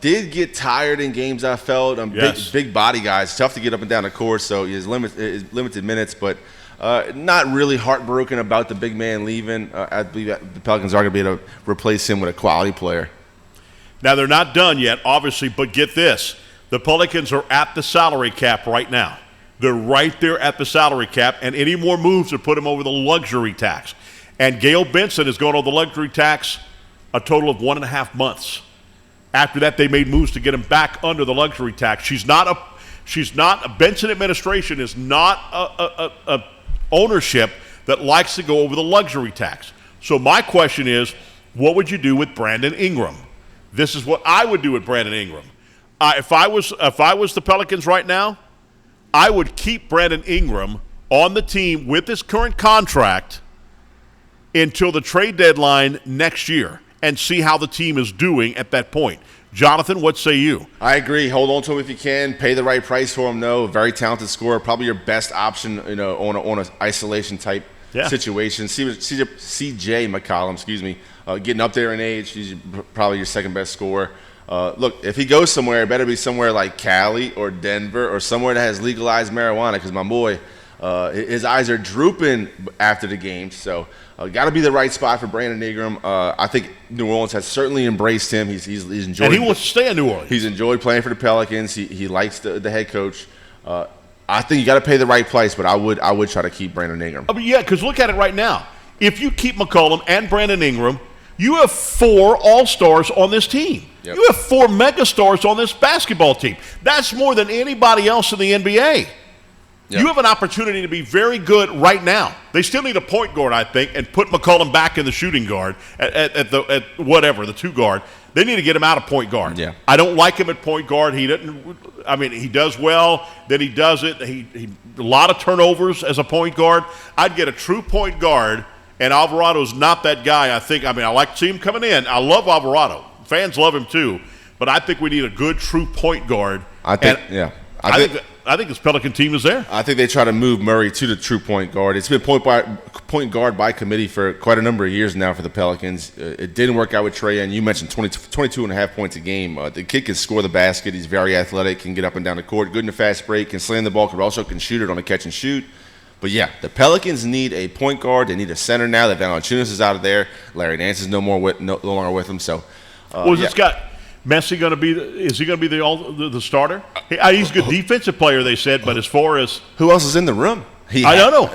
Did get tired in games, I felt.
Yes.
Big body guys, tough to get up and down the court, so he has limited minutes, but not really heartbroken about the big man leaving. I believe that the Pelicans are going to be able to replace him with a quality player.
Now, they're not done yet, obviously, but get this. The Pelicans are at the salary cap right now. They're right there at the salary cap, and any more moves would put them over the luxury tax. And Gail Benson is going on the luxury tax a total of 1.5 months. After that, they made moves to get him back under the luxury tax. Benson administration is not a ownership that likes to go over the luxury tax. So my question is, what would you do with Brandon Ingram? This is what I would do with Brandon Ingram. If I was the Pelicans right now, I would keep Brandon Ingram on the team with his current contract until the trade deadline next year and see how the team is doing at that point. Jonathan, what say you?
I agree. Hold on to him if you can. Pay the right price for him, though. Very talented scorer. Probably your best option, on an isolation type situation. C.J. McCollum, getting up there in age. He's probably your second best scorer. Look, if he goes somewhere, it better be somewhere like Cali or Denver or somewhere that has legalized marijuana, because my boy, his eyes are drooping after the game. So got to be the right spot for Brandon Ingram. I think New Orleans has certainly embraced him. He's enjoyed.
And he wants to stay in New Orleans.
He's enjoyed playing for the Pelicans. He likes the head coach. I think you got to pay the right price, but I would try to keep Brandon Ingram.
Because look at it right now. If you keep McCollum and Brandon Ingram, you have 4 all-stars on this team. Yep. You have 4 megastars on this basketball team. That's more than anybody else in the NBA. Yep. You have an opportunity to be very good right now. They still need a point guard, I think, and put McCollum back in the shooting guard at the 2 guard. They need to get him out of point guard.
Yeah.
I don't like him at point guard. He does well, then he doesn't. He a lot of turnovers as a point guard. I'd get a true point guard, and Alvarado's not that guy. I like to see him coming in. I love Alvarado. Fans love him too, but I think we need a good true point guard.
I think
this Pelican team is there.
I think they try to move Murray to the true point guard. It's been point guard by committee for quite a number of years now for the Pelicans. It didn't work out with Trey, and you mentioned 22.5 points a game. The kid can score the basket. He's very athletic, can get up and down the court, good in the fast break, can slam the ball, but also can shoot it on a catch and shoot. But yeah, the Pelicans need a point guard. They need a center now that Valanciunas is out of there. Larry Nance is no longer with them. So,
this guy Messi going to be? Is he going to be the starter? He's a good defensive player, they said, but as far as
who else is in the room?
I don't know.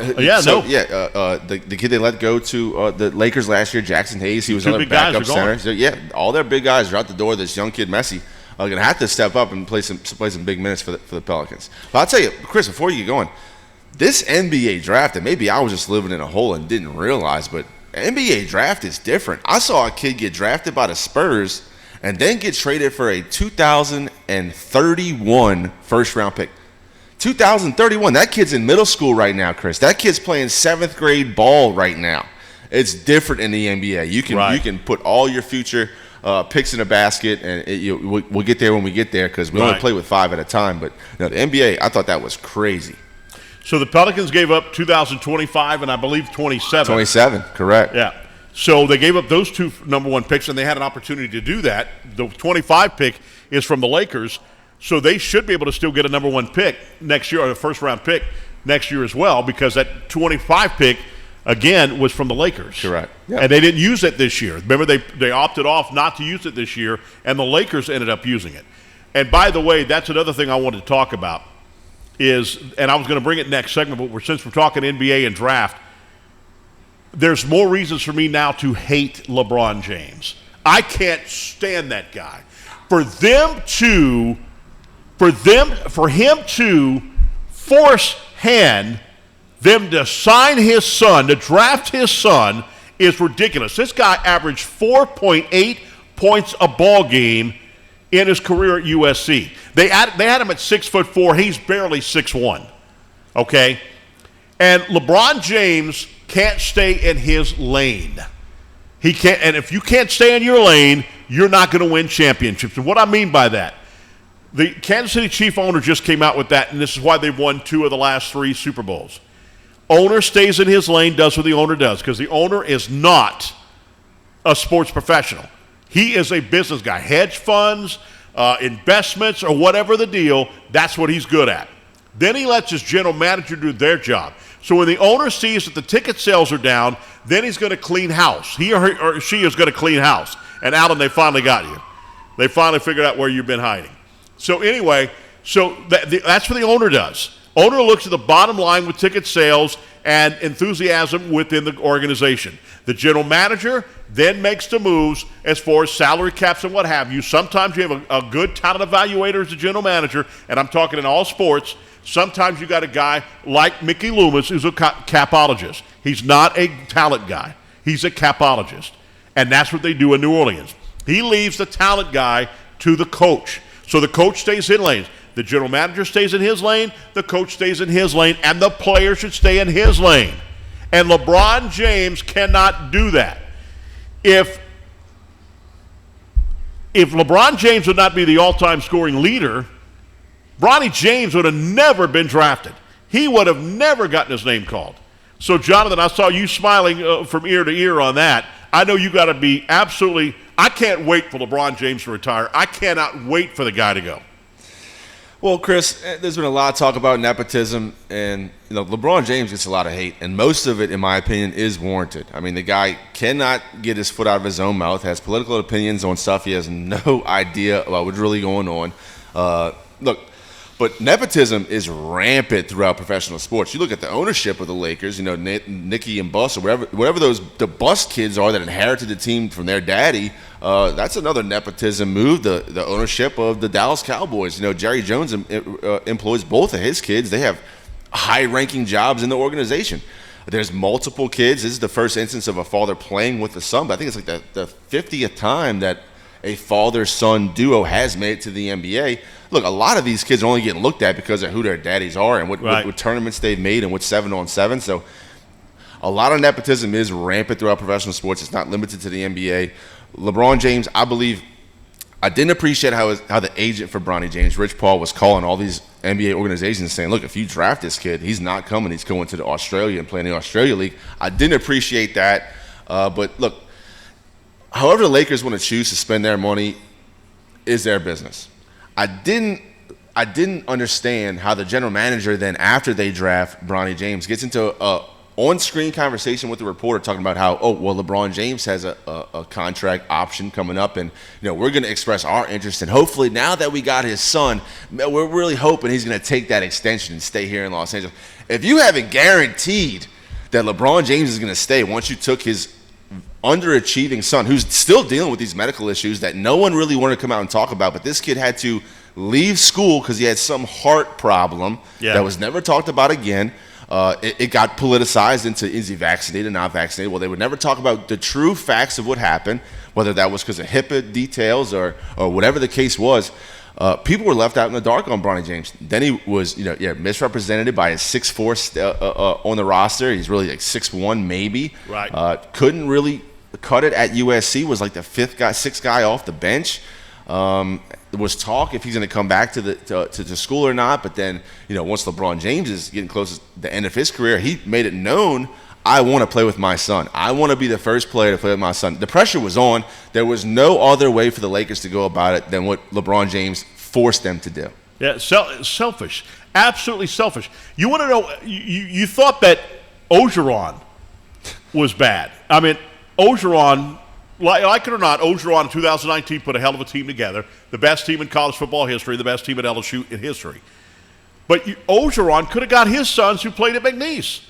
The kid they let go to the Lakers last year, Jackson Hayes. He was another backup center. So, all their big guys are out the door. This young kid, Messi, are going to have to step up and play some big minutes for the Pelicans. But I'll tell you, Chris, before you get going, this NBA draft, and maybe I was just living in a hole and didn't realize, but NBA draft is different. I saw a kid get drafted by the Spurs and then get traded for a 2031 first-round pick. 2031. That kid's in middle school right now, Chris. That kid's playing 7th grade ball right now. It's different in the NBA. You can put all your future picks in a basket, and we'll get there when we get there because we only play with 5 at a time. But the NBA, I thought that was crazy.
So the Pelicans gave up 2025 and I believe 27.
27, correct.
Yeah. So they gave up those 2 number 1 picks, and they had an opportunity to do that. The 25 pick is from the Lakers. So they should be able to still get a number 1 pick next year, or a first-round pick next year as well, because that 25 pick, again, was from the Lakers.
Correct. Yep.
And they didn't use it this year. Remember, they opted off not to use it this year, and the Lakers ended up using it. And by the way, that's another thing I wanted to talk about is, and I was going to bring it next segment, but since we're talking NBA and draft, there's more reasons for me now to hate LeBron James. I can't stand that guy. For him to force hand them to sign his son, to draft his son, is ridiculous. This guy averaged 4.8 points a ball game in his career at USC. They had him at 6'4". He's barely 6'1". Okay? And LeBron James can't stay in his lane. He can't, and if you can't stay in your lane, you're not going to win championships. And what I mean by that, the Kansas City Chief owner just came out with that, and this is why they've won 2 of the last 3 Super Bowls. Owner stays in his lane, does what the owner does, because the owner is not a sports professional. He is a business guy. Hedge funds, investments, or whatever the deal, that's what he's good at. Then he lets his general manager do their job. So when the owner sees that the ticket sales are down, then he's going to clean house. He or she is going to clean house. And Alan, they finally got you. They finally figured out where you've been hiding. So anyway, that's what the owner does. Owner looks at the bottom line with ticket sales and enthusiasm within the organization. The general manager then makes the moves as far as salary caps and what have you. Sometimes you have a good talent evaluator as a general manager, and I'm talking in all sports. Sometimes you got a guy like Mickey Loomis who's a capologist. He's not a talent guy. He's a capologist. And that's what they do in New Orleans. He leaves the talent guy to the coach. So the coach stays in lanes. The general manager stays in his lane, the coach stays in his lane, and the player should stay in his lane. And LeBron James cannot do that. If LeBron James would not be the all-time scoring leader, Bronny James would have never been drafted. He would have never gotten his name called. So, Jonathan, I saw you smiling from ear to ear on that. I know you got to be absolutely – I can't wait for LeBron James to retire. I cannot wait for the guy to go.
Well, Chris, there's been a lot of talk about nepotism, and LeBron James gets a lot of hate, and most of it, in my opinion, is warranted. I mean, the guy cannot get his foot out of his own mouth, has political opinions on stuff he has no idea about what's really going on. But nepotism is rampant throughout professional sports. You look at the ownership of the Lakers, Nicky and Buss, or whatever the Buss kids are that inherited the team from their daddy. That's another nepotism move. The ownership of the Dallas Cowboys. Jerry Jones employs both of his kids. They have high-ranking jobs in the organization. There's multiple kids. This is the first instance of a father playing with the son. But I think it's like the 50th time that a father-son duo has made it to the NBA. Look, a lot of these kids are only getting looked at because of who their daddies are and what tournaments they've made and what 7-on-7. So a lot of nepotism is rampant throughout professional sports. It's not limited to the NBA. LeBron James, I believe, I didn't appreciate how the agent for Bronny James, Rich Paul, was calling all these NBA organizations saying, look, if you draft this kid, he's not coming. He's going to Australia and playing in the Australia League. I didn't appreciate that. But look, however the Lakers want to choose to spend their money is their business. I didn't understand how the general manager then, after they draft Bronny James, gets into a on-screen conversation with the reporter talking about how, LeBron James has a contract option coming up, and we're going to express our interest, and hopefully now that we got his son, we're really hoping he's going to take that extension and stay here in Los Angeles. If you haven't guaranteed that LeBron James is going to stay once you took his underachieving son, who's still dealing with these medical issues that no one really wanted to come out and talk about, but this kid had to leave school because he had some heart problem that was never talked about again. It got politicized into, is he vaccinated, not vaccinated? Well, they would never talk about the true facts of what happened, whether that was because of HIPAA details or whatever the case was. People were left out in the dark on Bronny James. Then he was, misrepresented by his 6'4" on the roster. He's really like 6'1" maybe.
Right.
Couldn't really cut it at USC. Was like the sixth guy off the bench. There was talk if he's going to come back to the school or not. But then, once LeBron James is getting close to the end of his career, he made it known, I want to play with my son. I want to be the first player to play with my son. The pressure was on. There was no other way for the Lakers to go about it than what LeBron James forced them to do.
Yeah, selfish. Absolutely selfish. You want to know, you thought that Ogeron was bad. I mean, Ogeron, like it or not, Ogeron in 2019 put a hell of a team together. The best team in college football history, the best team at LSU in history. But Ogeron could have got his sons who played at McNeese.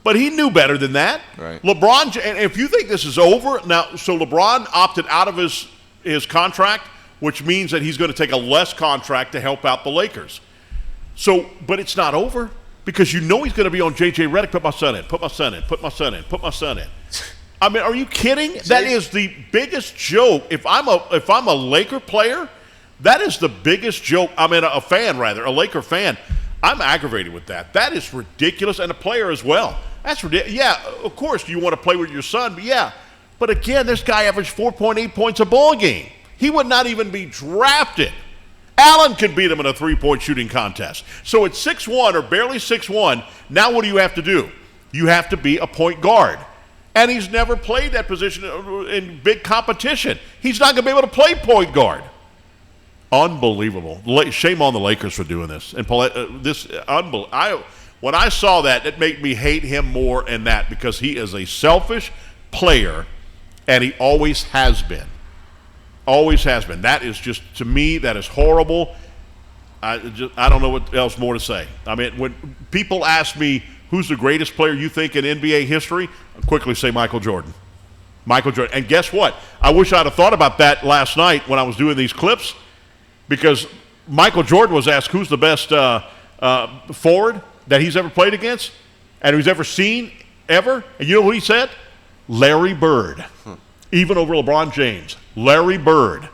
But he knew better than that.
Right.
LeBron, and if you think this is over, now, so LeBron opted out of his contract, which means that he's going to take a less contract to help out the Lakers. So, but it's not over because you know he's going to be on J.J. Redick, put my son in, put my son in, put my son in, put my son in. I mean, are you kidding? That is the biggest joke. If I'm a Laker player, that is the biggest joke. I mean, a fan rather, a Laker fan. I'm aggravated with that. That is ridiculous, and a player as well. That's ridiculous. Yeah, of course you want to play with your son, but yeah. But again, this guy averaged 4.8 points a ball game. He would not even be drafted. Allen could beat him in a three-point shooting contest. So at 6'1" or barely 6'1", now what do you have to do? You have to be a point guard. And he's never played that position in big competition. He's not going to be able to play point guard. Unbelievable. Shame on the Lakers for doing this. And when I saw that, it made me hate him more and that because he is a selfish player, and he always has been. Always has been. That is just, to me, that is horrible. I don't know what else more to say. I mean, when people ask me who's the greatest player you think in NBA history, I quickly say Michael Jordan. Michael Jordan. And guess what? I wish I'd have thought about that last night when I was doing these clips, because Michael Jordan was asked who's the best forward that he's ever played against and who's ever seen, ever. And you know who he said? Larry Bird. Even over LeBron James. Larry Bird.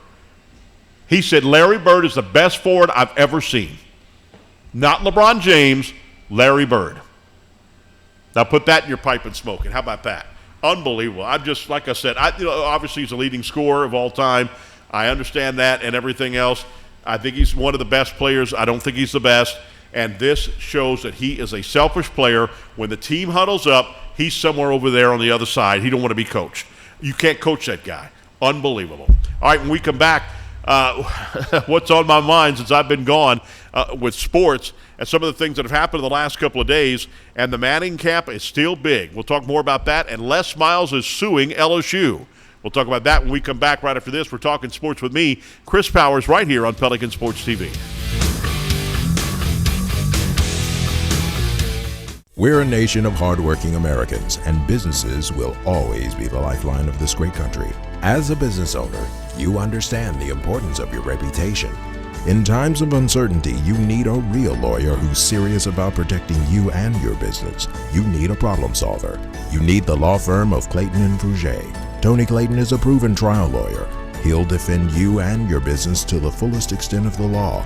He said Larry Bird is the best forward I've ever seen. Not LeBron James, Larry Bird. Now put that in your pipe and smoke it. How about that? Unbelievable. I'm just, like I said, obviously he's the leading scorer of all time. I understand that and everything else. I think he's one of the best players. I don't think he's the best. And this shows that he is a selfish player. When the team huddles up, he's somewhere over there on the other side. He don't want to be coached. You can't coach that guy. Unbelievable. All right, when we come back, what's on my mind since I've been gone with sports and some of the things that have happened in the last couple of days, and the Manning camp is still big. We'll talk more about that, and Les Miles is suing LSU. We'll talk about that when we come back right after this. We're talking sports with me, Chris Powers, right here on Pelican Sports TV.
We're a nation of hardworking Americans, and businesses will always be the lifeline of this great country. As a business owner, you understand the importance of your reputation. In times of uncertainty, you need a real lawyer who's serious about protecting you and your business. You need a problem solver. You need the law firm of Clayton and Fouger. Tony Clayton is a proven trial lawyer. He'll defend you and your business to the fullest extent of the law.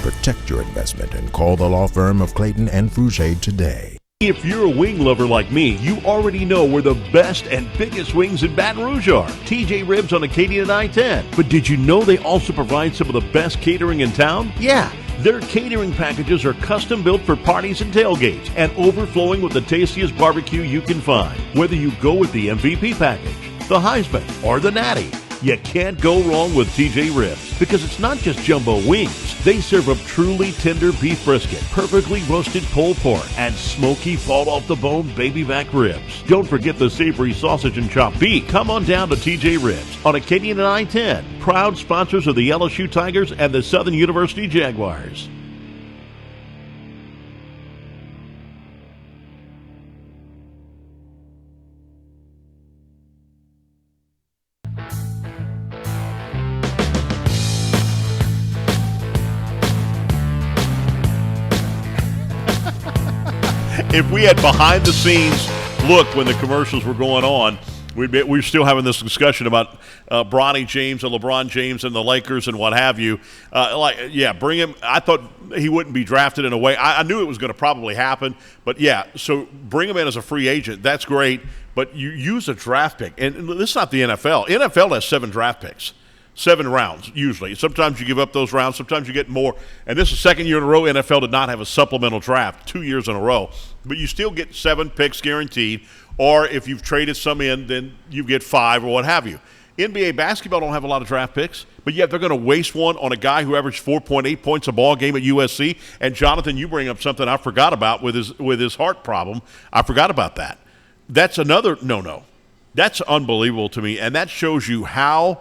Protect your investment and call the law firm of Clayton and Fouger today.
If you're a wing lover like me, you already know where the best and biggest wings in Baton Rouge are. TJ Ribs on Acadian and I-10. But did you know they also provide some of the best catering in town? Yeah. Their catering packages are custom built for parties and tailgates and overflowing with the tastiest barbecue you can find. Whether you go with the MVP package, the Heisman, or the Natty, you can't go wrong with TJ Ribs, because it's not just jumbo wings. They serve up truly tender beef brisket, perfectly roasted pulled pork, and smoky fall-off-the-bone baby back ribs. Don't forget the savory sausage and chopped beef. Come on down to TJ Ribs on Acadian and I-10, proud sponsors of the LSU Tigers and the Southern University Jaguars. If we had behind-the-scenes look when the commercials were going on, we're still having this discussion about Bronny James and LeBron James and the Lakers and what have you. Bring him. I thought he wouldn't be drafted in a way. I knew it was going to probably happen, but yeah, so bring him in as a free agent. That's great, but you use a draft pick. And this is not the NFL. NFL has 7 draft picks. 7 rounds, usually. Sometimes you give up those rounds. Sometimes you get more. And this is the second year in a row NFL did not have a supplemental draft, 2 years in a row. But you still get 7 picks guaranteed. Or if you've traded some in, then you get 5 or what have you. NBA basketball don't have a lot of draft picks, but yet they're going to waste one on a guy who averaged 4.8 points a ball game at USC. And Jonathan, you bring up something I forgot about with his heart problem. I forgot about that. That's another no. That's unbelievable to me, and that shows you how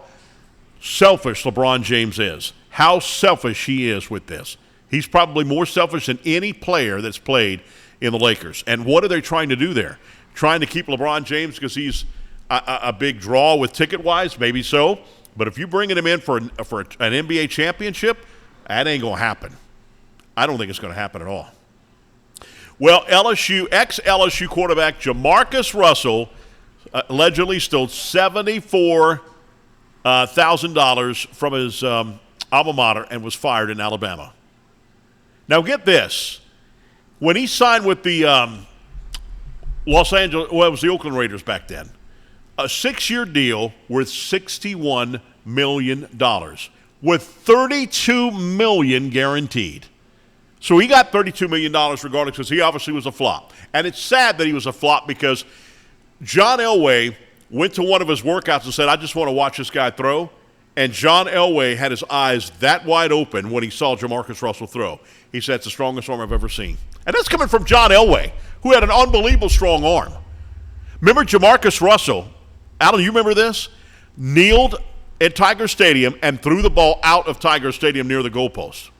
selfish LeBron James is, how selfish he is with this. He's probably more selfish than any player that's played in the Lakers. And what are they trying to do there? Trying to keep LeBron James because he's a big draw with ticket-wise? Maybe so. But if you're bringing him in for an NBA championship, that ain't going to happen. I don't think it's going to happen at all. Well, ex-LSU quarterback Jamarcus Russell allegedly stole $74,000 from his alma mater and was fired in Alabama. Now get this. When he signed with the it was the Oakland Raiders back then, a 6-year deal worth $61 million with $32 million guaranteed. So he got $32 million regardless because he obviously was a flop. And it's sad that he was a flop because John Elway went to one of his workouts and said, I just want to watch this guy throw. And John Elway had his eyes that wide open when he saw Jamarcus Russell throw. He said, it's the strongest arm I've ever seen. And that's coming from John Elway, who had an unbelievable strong arm. Remember Jamarcus Russell, Alan, you remember this? Kneeled at Tiger Stadium and threw the ball out of Tiger Stadium near the goalpost.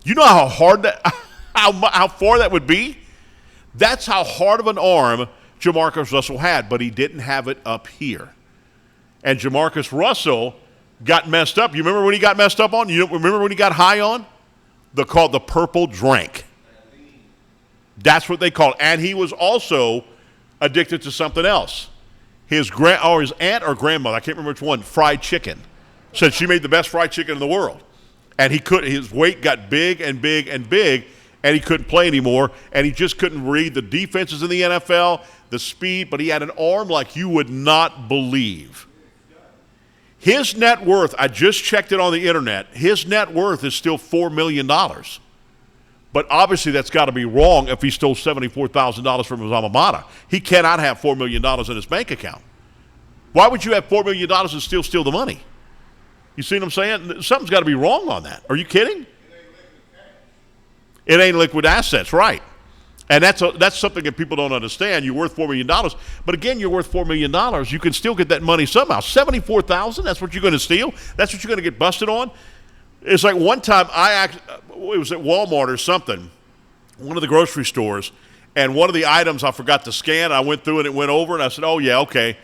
You know how hard that, how far that would be? That's how hard of an arm Jamarcus Russell had, but he didn't have it up here. And Jamarcus Russell got messed up. You remember when he got messed up on? You remember when he got high on? They're called the purple drink. That's what they call it. And he was also addicted to something else. His aunt or grandmother, I can't remember which one, fried chicken. Said she made the best fried chicken in the world. And his weight got big and big and big, and he couldn't play anymore, and he just couldn't read the defenses in the NFL, the speed, but he had an arm like you would not believe. His net worth, I just checked it on the internet, his net worth is still $4 million. But obviously that's got to be wrong if he stole $74,000 from his alma mater. He cannot have $4 million in his bank account. Why would you have $4 million and still steal the money? You see what I'm saying? Something's got to be wrong on that. Are you kidding? It ain't liquid assets, right. And that's something that people don't understand. You're worth $4 million. But again, you're worth $4 million. You can still get that money somehow. $74,000, that's what you're going to steal? That's what you're going to get busted on? It's like one time it was at Walmart or something, one of the grocery stores, and one of the items I forgot to scan. I went through and it went over, and I said, oh, yeah, okay.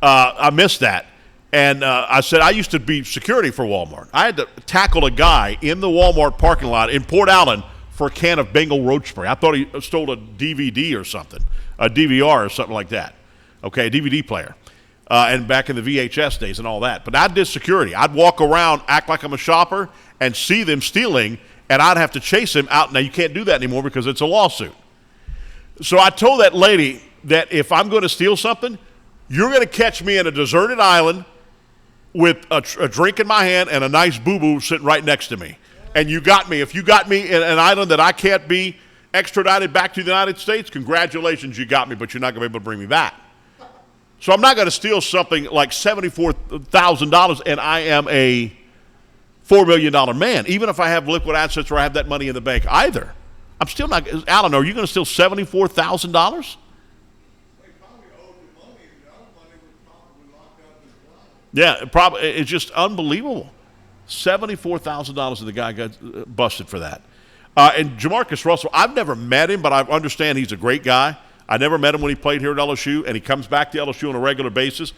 I missed that. And I said, I used to be security for Walmart. I had to tackle a guy in the Walmart parking lot in Port Allen for a can of Bengal roach spray. I thought he stole a DVD or something, a DVR or something like that, okay, a DVD player, and back in the VHS days and all that. But I did security. I'd walk around, act like I'm a shopper, and see them stealing, and I'd have to chase them out. Now, you can't do that anymore because it's a lawsuit. So I told that lady that if I'm going to steal something, you're going to catch me in a deserted island with a drink in my hand and a nice boo-boo sitting right next to me. And you got me. If you got me in an island that I can't be extradited back to the United States, congratulations, you got me, but you're not going to be able to bring me back. So I'm not going to steal something like $74,000 and I am a $4 million man, even if I have liquid assets or I have that money in the bank either. I'm still not. Alan, are you going to steal $74,000? Yeah, probably. It's just unbelievable. $74,000 and the guy got busted for that. And Jamarcus Russell, I've never met him, but I understand he's a great guy. I never met him when he played here at LSU, and he comes back to LSU on a regular basis.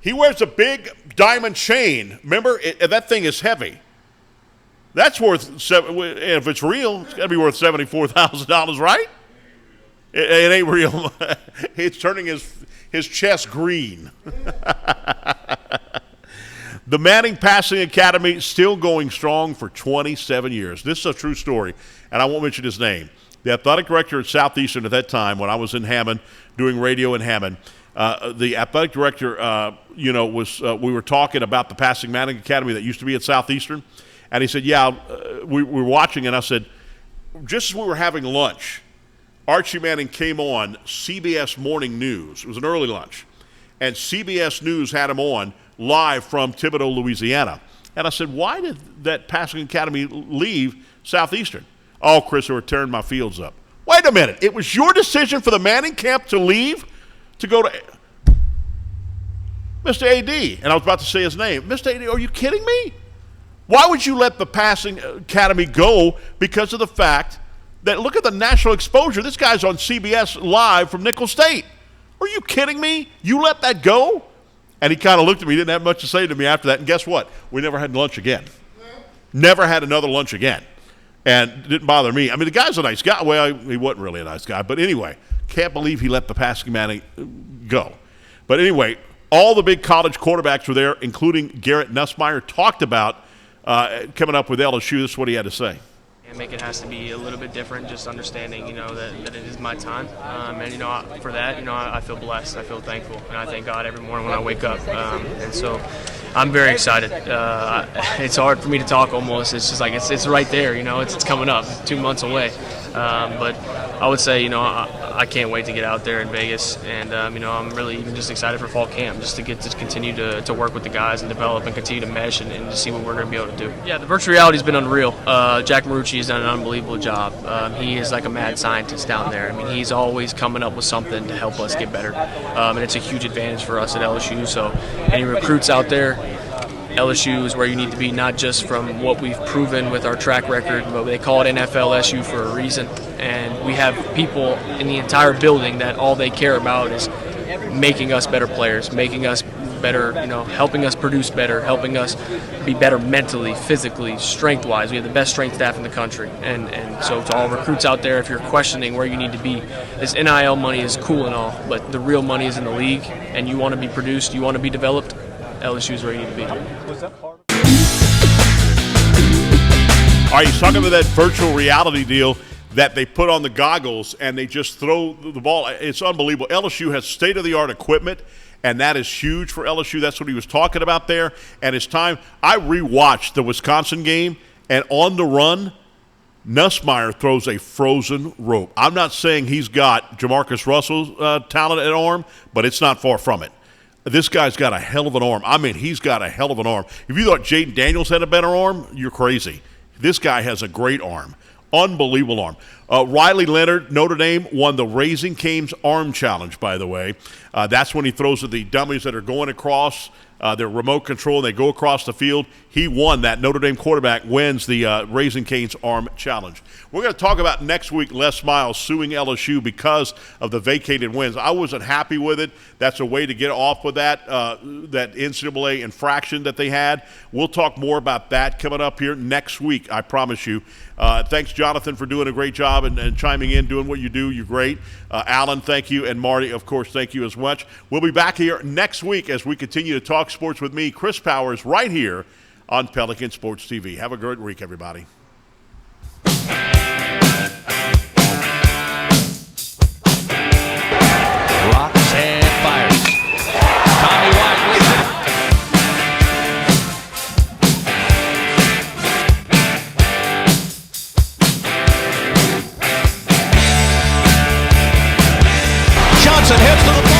He wears a big diamond chain. Remember, that thing is heavy. That's worth, if it's real, it's got to be worth $74,000, right? It ain't real. It's turning his chest green. The Manning Passing Academy still going strong for 27 years. This is a true story, and I won't mention his name. The athletic director at Southeastern at that time, when I was in Hammond doing radio in Hammond, the athletic director, we were talking about the Passing Manning Academy that used to be at Southeastern, and he said, we were watching, and I said, just as we were having lunch, Archie Manning came on CBS Morning News. It was an early lunch. And CBS News had him on live from Thibodaux, Louisiana. And I said, why did that passing academy leave Southeastern? Oh, Chris, they were tearing my fields up. Wait a minute. It was your decision for the Manning camp to leave to go to Mr. A.D., and I was about to say his name. Mr. A.D., are you kidding me? Why would you let the passing academy go because of the fact that, look at the national exposure. This guy's on CBS live from Nicholls State. Are you kidding me? You let that go? And he kind of looked at me. He didn't have much to say to me after that. And guess what? We never had lunch again. Never had another lunch again. And it didn't bother me. I mean, the guy's a nice guy. Well, he wasn't really a nice guy. But anyway, can't believe he let the passing Manning go. But anyway, all the big college quarterbacks were there, including Garrett Nussmeier, talked about coming up with LSU. This is what he had to say.
I think it has to be a little bit different, just understanding, that it is my time. And, for that, I feel blessed. I feel thankful. And I thank God every morning when I wake up. And so I'm very excited. It's hard for me to talk almost. It's just like it's right there, it's coming up. It's 2 months away. But I would say, I can't wait to get out there in Vegas. And, I'm really even just excited for fall camp, just to get to continue to work with the guys and develop and continue to mesh and to see what we're going to be able to do. Yeah, the virtual reality has been unreal. Jack Marucci has done an unbelievable job. He is like a mad scientist down there. I mean, he's always coming up with something to help us get better. And it's a huge advantage for us at LSU. So any recruits out there, LSU is where you need to be, not just from what we've proven with our track record, but they call it NFLSU for a reason. And we have people in the entire building that all they care about is making us better players, making us better, helping us produce better, helping us be better mentally, physically, strength-wise. We have the best strength staff in the country. And so to all recruits out there, if you're questioning where you need to be, this NIL money is cool and all, but the real money is in the league, and you want to be produced, you want to be developed, LSU is where you need to be.
All right, he's talking about that virtual reality deal that they put on the goggles and they just throw the ball. It's unbelievable. LSU has state-of-the-art equipment, and that is huge for LSU. That's what he was talking about there. And it's time. I rewatched the Wisconsin game, and on the run, Nussmeier throws a frozen rope. I'm not saying he's got Jamarcus Russell's talent at arm, but it's not far from it. This guy's got a hell of an arm. I mean, he's got a hell of an arm. If you thought Jaden Daniels had a better arm, you're crazy. This guy has a great arm. Unbelievable arm. Riley Leonard, Notre Dame, won the Raising Cane's Arm Challenge, by the way. That's when he throws to the dummies that are going across their remote control, and they go across the field. He won that. Notre Dame quarterback wins the Raising Cane's Arm Challenge. We're going to talk about next week Les Miles suing LSU because of the vacated wins. I wasn't happy with it. That's a way to get off with that NCAA infraction that they had. We'll talk more about that coming up here next week, I promise you. Thanks, Jonathan, for doing a great job and chiming in, doing what you do. You're great. Alan, thank you. And Marty, of course, thank you as much. We'll be back here next week as we continue to talk sports with me, Chris Powers, right here on Pelican Sports TV. Have a great week, everybody.
Rocks and fires. Tommy White leads it. Johnson heads to the